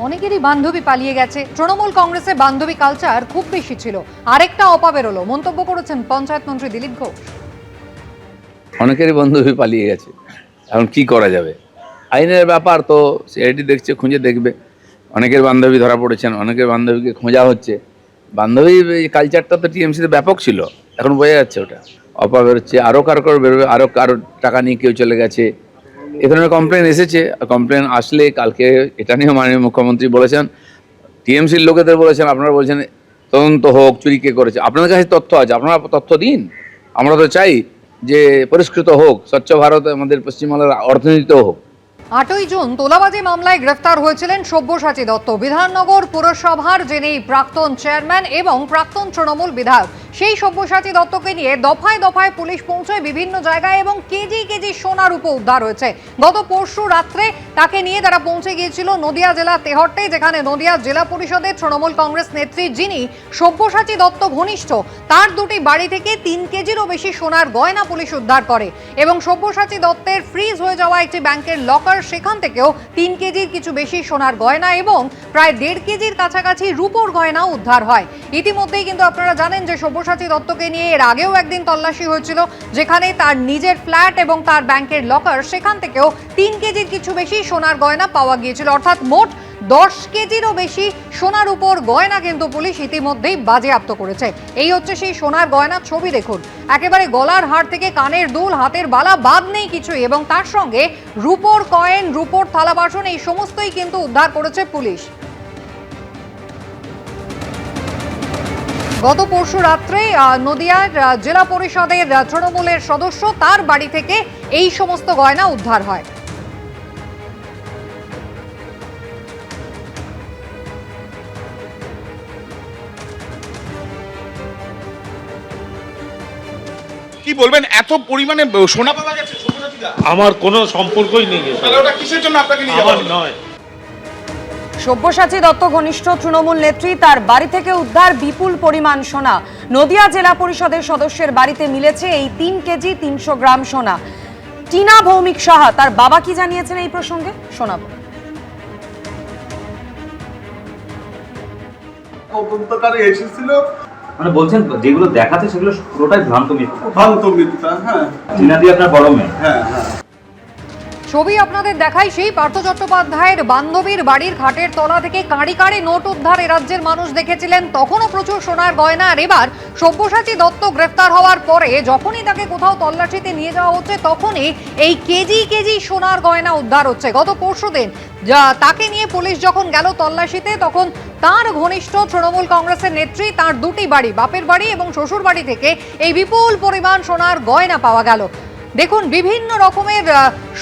অনেকেরই বান্ধবী পালিয়ে গেছে। তৃণমূল কংগ্রেসে বান্ধবী কালচার খুব বেশি ছিল, আরেকটা অপা বেরোলো, মন্তব্য করেছেন পঞ্চায়েত মন্ত্রী দিলীপ ঘোষ। অনেকেরই বান্ধবী পালিয়ে গেছে, এখন কি করা যাবে? আইনের ব্যাপার তো, সিআইডি দেখছে, খুঁজে দেখবে। অনেকের বান্ধবী ধরা পড়েছেন, অনেকের বান্ধবীকে খোঁজা হচ্ছে। বান্ধবী কালচারটা তো টিএমসিতে ব্যাপক ছিল, এখন বোঝা যাচ্ছে ওটা অপা বেরোচ্ছে, আরও কারো বেরোবে, আরও কারো টাকা নিয়ে কেউ চলে গেছে, এ ধরনের কমপ্লেন এসেছে। কমপ্লেন আসলে কালকে এটা নিয়েও মাননীয় মুখ্যমন্ত্রী বলেছেন, টিএমসির লোকেদের বলেছেন, আপনারা বলছেন তদন্ত হোক, চুরি কে করেছে। আপনাদের কাছে তথ্য আছে, আপনারা তথ্য দিন। আমরা তো চাই যে পরিষ্কৃত হোক, স্বচ্ছ ভারত আমাদের পশ্চিমবাংলার অর্থনীতিতেও হোক। 8ই জুন তোলাবাজি মামলায় গ্রেফতার হয়েছিলেন সব্যসাচী দত্ত, বিধাননগর পুরসভার যিনি প্রাক্তন চেয়ারম্যান এবং প্রাক্তন তৃণমূল বিধায়ক। সেই সব্যসাচী দত্তকে নিয়ে দফায় দফায় পুলিশ পৌঁছয় বিভিন্ন জায়গায় এবং কেজি কেজি সোনার রূপো উদ্ধার হয়েছে। গত পরশু রাত্রে তাকে নিয়ে তারা পৌঁছে গিয়েছিল নদিয়া জেলা তেহট্টে, যেখানে নদিয়া জেলা পরিষদের তৃণমূল কংগ্রেস নেত্রী যিনি সব্যসাচী দত্ত ঘনিষ্ঠ, তার দুটি বাড়ি থেকে 3 কেজিরও বেশি সোনার গয়না পুলিশ উদ্ধার করে এবং সব্যসাচী দত্তের ফ্রিজ হয়ে যাওয়া একটি ব্যাংকের লকার, সেখান থেকেও 3 কেজির কিছু বেশি সোনার গয়না এবং প্রায় 1.5 কেজির কাছাকাছি রূপোর গয়না উদ্ধার হয়। ইতিমধ্যেই কিন্তু আপনারা জানেন যে সব্যসাচী দত্তকে নিয়ে এর আগেও একদিন তল্লাশি হয়েছিল, যেখানে তার নিজের ফ্ল্যাট এবং তার ব্যাংকের লকার, সেখান থেকেও 3 কেজির কিছু বেশি সোনার গয়না পাওয়া গিয়েছিল। অর্থাৎ মোট 10 কেজিরও বেশি সোনার উপর গয়না কিন্তু পুলিশ ইতিমধ্যেই বাজেয়াপ্ত করেছে। এই হচ্ছে সেই সোনার গয়নার ছবি, দেখুন, একেবারে গলার হার থেকে কানের দুল, হাতের বালা, বাদ নেই কিছুই, এবং তার সঙ্গে রূপোর কয়েন, রূপোর থালা বাসন, এই সমস্তই কিন্তু উদ্ধার করেছে পুলিশ। গত পরশু রাত্রে নদিয়ার জেলা পরিষদের তৃণমূলের সদস্য, তার বাড়ি থেকে এই সমস্ত গয়না উদ্ধার হয়। কি বলবেন, এত পরিমাণে সোনা পাওয়া গেছে? আমার কোনো সম্পর্কই নেই, তাহলে ওটা কিসের জন্য আপনাকে নিয়ে যাওয়া হলো? নয়। সব্যসাচী দত্ত ঘনিষ্ঠ তৃণমূল নেত্রী, তার বাড়ি থেকে উদ্ধার বিপুল পরিমাণ সোনা। নদিয়া জেলা পরিষদের সদস্যের বাড়িতে মিলেছে এই 3 কেজি 300 গ্রাম সোনা। টিনা ভৌমিক সাহা তার বাবা কি জানিয়েছেন এই প্রসঙ্গে শোনাবো। তদন্তকারী এসেছিল, মানে বলছেন যেগুলো দেখাচ্ছে সেগুলো পুরোটাই ভ্রান্ত মিথ্যা। হ্যাঁ, টিনা দি আপনার বড় মেয়ে। হ্যাঁ। ছবি আপনাদের দেখাই, সেই পার্থ চট্টোপাধ্যায়ের বান্ধবীর বাড়ির খাটের তলা থেকে কাঁড়ি কাঁড়ি নোট উদ্ধার এ রাজ্যের মানুষ দেখেছিলেন, তখনও প্রচুর সোনার গয়না। আর এবার সব্যসাচী দত্ত গ্রেফতার হওয়ার পরে যখনই তাকে কোথাও তল্লাশিতে নিয়ে যাওয়া হচ্ছে, তখনই এই কেজি কেজি সোনার গয়না উদ্ধার হচ্ছে। গত পরশুদিন তাকে নিয়ে পুলিশ যখন গেল তল্লাশিতে, তখন তার ঘনিষ্ঠ তৃণমূল কংগ্রেসের নেত্রী, তার দুটি বাড়ি, বাপের বাড়ি এবং শ্বশুর বাড়ি থেকে এই বিপুল পরিমাণ সোনার গয়না পাওয়া গেল। দেখুন, বিভিন্ন রকমের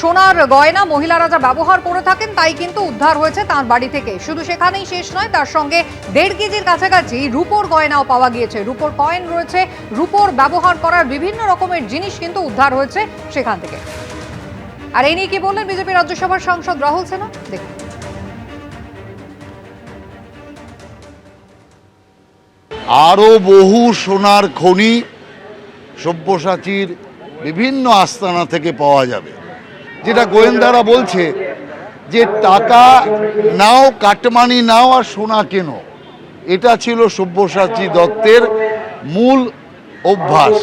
সোনার গয়না মহিলারা যা ব্যবহার করে থাকেন তাই কিন্তু উদ্ধার হয়েছে তার বাড়ি থেকে। শুধু সেখানেই শেষ নয়, তার সঙ্গে 1.5 কেজির কাছাকাছি রূপোর গয়নাও পাওয়া গিয়েছে, রূপোর কয়েন রয়েছে, রূপোর ব্যবহার করার বিভিন্ন রকমের জিনিস কিন্তু উদ্ধার হয়েছে সেখান থেকে। আর এই নিয়ে কি বললেন বিজেপি রাজ্যসভার সাংসদ রাহুল সিনহা, দেখুন। আরও বহু সোনার খনি সব্যসাচীর বিভিন্ন আস্তানা থেকে পাওয়া যাবে, যেটা গোয়েন্দারা বলছে যে টাকা নাও, কাটমানি নাও আর সোনা কেন। এটা ছিল সব্যসাচী দত্তের মূল অভ্যাস।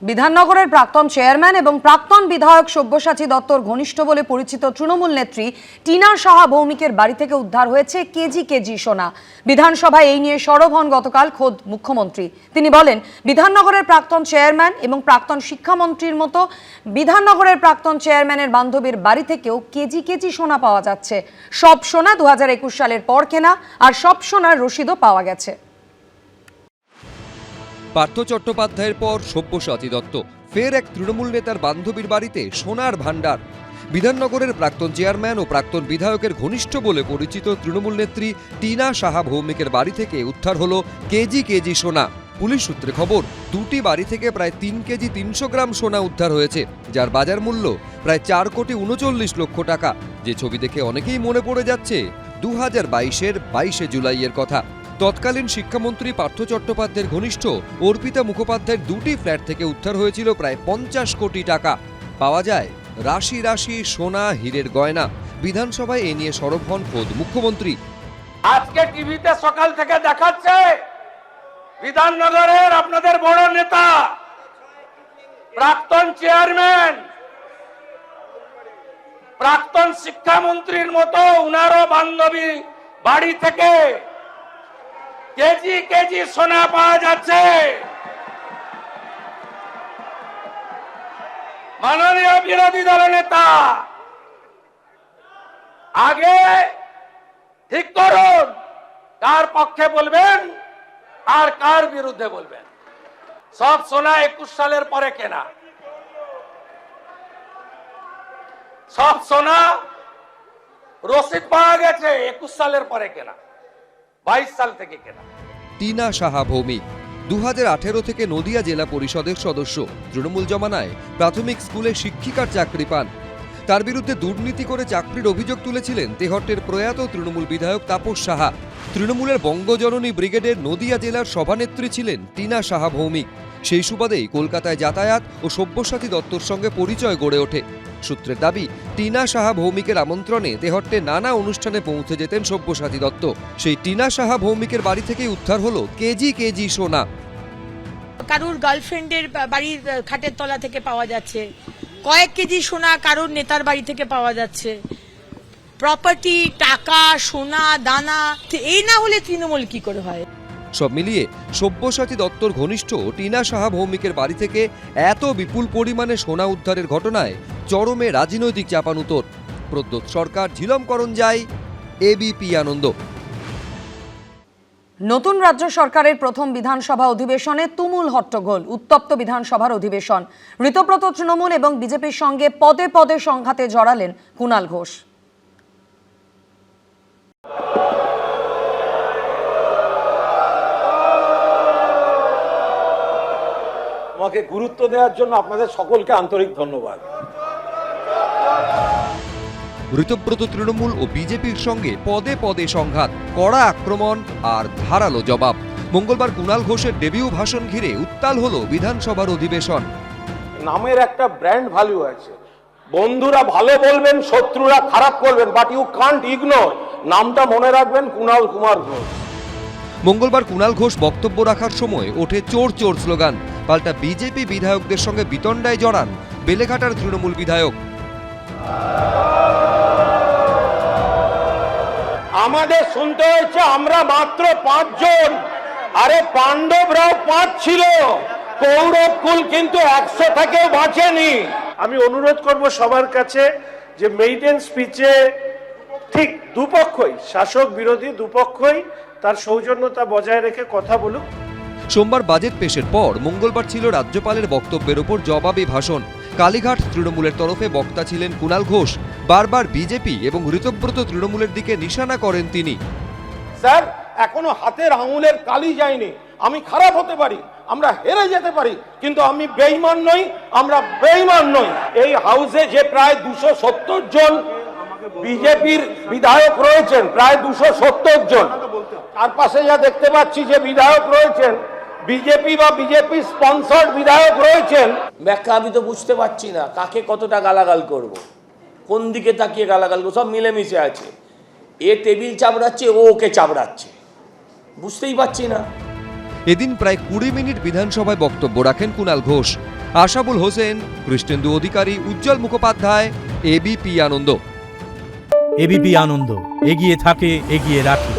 বিধাননগরের প্রাক্তন চেয়ারম্যান এবং প্রাক্তন বিধায়ক সব্যসাচী দত্তর ঘনিষ্ঠ বলে পরিচিত তৃণমূল নেত্রী টিনা সাহা ভৌমিকের বাড়ি থেকে উদ্ধার হয়েছে কেজি কেজি সোনা। বিধানসভায় এই নিয়ে সরব হন গতকাল খোদ মুখ্যমন্ত্রী। তিনি বলেন, বিধাননগরের প্রাক্তন চেয়ারম্যান এবং প্রাক্তন শিক্ষামন্ত্রীর মতো বিধাননগরের প্রাক্তন চেয়ারম্যানের বান্ধবীর বাড়ি থেকেও কেজি কেজি সোনা পাওয়া যাচ্ছে। সব সোনা 2021 সালের পর কেনা, আর সব সোনার রসিদও পাওয়া গেছে। পার্থ চট্টোপাধ্যায়ের পর সব্যসাচী দত্ত ফের এক তৃণমূল নেতার বান্ধবীর বাড়িতে সোনার ভাণ্ডার। বিধাননগরের প্রাক্তন চেয়ারম্যান ও প্রাক্তন বিধায়কের ঘনিষ্ঠ বলে পরিচিত তৃণমূল নেত্রী টিনা সাহা ভৌমিকের বাড়ি থেকে উদ্ধার হলো কেজি কেজি সোনা। পুলিশ সূত্রে খবর, দুটি বাড়ি থেকে প্রায় 3 কেজি 300 গ্রাম সোনা উদ্ধার হয়েছে, যার বাজার মূল্য প্রায় 4,39 লক্ষ টাকা। যে ছবি দেখে অনেকেই মনে পড়ে যাচ্ছে 2022-এর 22শে জুলাইয়ের কথা। তৎকালীন শিক্ষামন্ত্রী পার্থ চট্টোপাধ্যায়ের ঘনিষ্ঠ অর্পিতা মুখোপাধ্যায়ের দুটি ফ্ল্যাট থেকে উদ্ধার হয়েছিল প্রায় 50 কোটি টাকা। পাওয়া যায় রাশি রাশি সোনা, হীরের গয়না। বিধানসভায় এ নিয়ে সরব হন খোদ মুখ্যমন্ত্রী। আজকে টিভিতে সকাল থেকে দেখাচ্ছে বিধাননগরের আপনাদের বড় নেতা, প্রাক্তন চেয়ারম্যান, প্রাক্তন শিক্ষামন্ত্রীর মতো উনারও বান্ধবী বাড়ি থেকে কেজি কেজি সোনা পাওয়া যাচ্ছে। মাননীয় বিরোধী দল নেতা, আগে ঠিক করুন কার পক্ষে বলবেন আর কার বিরুদ্ধে বলবেন। সব সোনা 21 সালের পরে কেনা, সব সোনা রসিদ পাওয়া গেছে 21 সালের পরে কেনা, 22 সাল থেকে কেনা। টিনা সাহা ভৌমিক 2018 থেকে নদিয়া জেলা পরিষদের সদস্য। তৃণমূল জমানায় প্রাথমিক স্কুলে শিক্ষিকার চাকরি পান। তার বিরুদ্ধে দুর্নীতি করে চাকরির অভিযোগ তুলেছিলেন তেহট্টের প্রয়াত তৃণমূল বিধায়ক তাপস সাহা। তৃণমূলের বঙ্গজননী ব্রিগেডের নদিয়া জেলার সভানেত্রী ছিলেন টিনা সাহা ভৌমিক। সেই সুবাদেই কলকাতায় যাতায়াত ও সব্যসাচী দত্তর সঙ্গে পরিচয় গড়ে ওঠে। সূত্রের দাবি, টিনা সাহা ভৌমিকের আমন্ত্রণে তেহট্টে নানা অনুষ্ঠানে পৌঁছে যেতেন সব্যসাচী দত্ত। সেই টিনা সাহা ভৌমিকের বাড়ি থেকেই উদ্ধার হলো কেজি কেজি সোনা। কারুর গার্লফ্রেন্ডের বাড়ির খাটের তলা থেকে পাওয়া যাচ্ছে, কয়েক কেজি সোনা কারুর নেতার বাড়ি থেকে পাওয়া যাচ্ছে। প্রপার্টি, টাকা, সোনা, দানা, এই না হলে তৃণমূল কি করে হয়? সব মিলিয়ে সব্যসাচী দত্তর ঘনিষ্ঠ টিনা সাহা ভৌমিকের বাড়ি থেকে এত বিপুল পরিমাণে সোনা উদ্ধারের ঘটনায় চরমে রাজনৈতিক চাপানুতোর। প্রদ্যোৎ সরকার, ঝিলম করঞ্জাই, এবিপি আনন্দ। নতুন রাজ্য সরকারের প্রথম বিধানসভা অধিবেশনে তুমুল হট্টগোল, উত্তপ্ত বিধানসভার অধিবেশন। ঋতব্রত তৃণমূল এবং বিজেপির সঙ্গে পদে পদে সংঘাতে জড়ালেন কুণাল ঘোষ। আমাকে গুরুত্ব দেওয়ার জন্য আপনাদের সকলকে আন্তরিক ধন্যবাদ। ঋতব্রত তৃণমূল ও বিজেপির সঙ্গে পদে পদে সংঘাত, কড়া আক্রমণ আর ধারালো জবাব। মঙ্গলবার কুণাল ঘোষের ডেবিউ ভাষণ ঘিরে উত্তাল হলো বিধানসভার অধিবেশন। নামের একটা ব্র্যান্ড ভ্যালু আছে। বন্ধুরা ভালো বলবেন, শত্রুরা খারাপ করবেন, বাট ইউ কান্ট ইগনোর। নামটা মনে রাখবেন, কুণাল কুমার ঘোষ। মঙ্গলবার কুণাল ঘোষ বক্তব্য রাখার সময় ওঠে চোর চোর স্লোগান। পাল্টা বিজেপি বিধায়কদের সঙ্গে বিতণ্ডায় জড়ান বেলেঘাটার তৃণমূল বিধায়ক। আমাদের শুনতে হয়েছে আমরা মাত্র 5 জন, আরে পাণ্ডবরাও 5 ছিল, কৌরব কুল কিন্তু 100 থেকেও বাঁচেনি। আমি অনুরোধ করব সবার কাছে যে মেইডেন স্পিচে ঠিক দুপক্ষই, শাসক বিরোধী দুপক্ষই তার সৌজন্যতা বজায় রেখে কথা বলুক। সোমবার বাজেট পেশের পর মঙ্গলবার ছিল রাজ্যপালের বক্তব্যের ওপর জবাবি ভাষণ। কালীঘাট তৃণমূলের তরফে বক্তা ছিলেন কুণাল ঘোষ। বারবার বিজেপি এবং ঋতব্রত তৃণমূলের দিকে নিশানা করেন তিনি। স্যার, এখনো হাতের আঙুলের কালি যায়নি। আমি খারাপ হতে পারি, আমরা হেরে যেতে পারি, কিন্তু আমি বেঈমান নই, আমরা বেঈমান নই। এই হাউসে যে প্রায় 270 জন বিজেপির বিধায়ক রয়েছেন, প্রায় 270 জন, তার পাশে যা দেখতে পাচ্ছি যে বিধায়ক রয়েছেন, বিজেপি বা বিজেপি স্পন্সর্ড বিধায়ক রয়েছেন। ব্যাখ্যা আমি তো বুঝতে পারছি না, কাকে কতটা গালাগাল করব, কোন দিকে তাকিয়ে গালাগাল করবো, সব মিলেমিশে আছে। এ টেবিল চাপড়াচ্ছে, ও ওকে চাপড়াচ্ছে, বুঝতেই পারছি না। এদিন প্রায় 20 মিনিট বিধানসভায় বক্তব্য রাখেন কুণাল ঘোষ। আশাবুল হোসেন, কৃষ্ণেন্দু অধিকারী, উজ্জ্বল মুখোপাধ্যায়, এবিপি আনন্দ। এবিপি আনন্দ, এগিয়ে থাকে, এগিয়ে রাখে।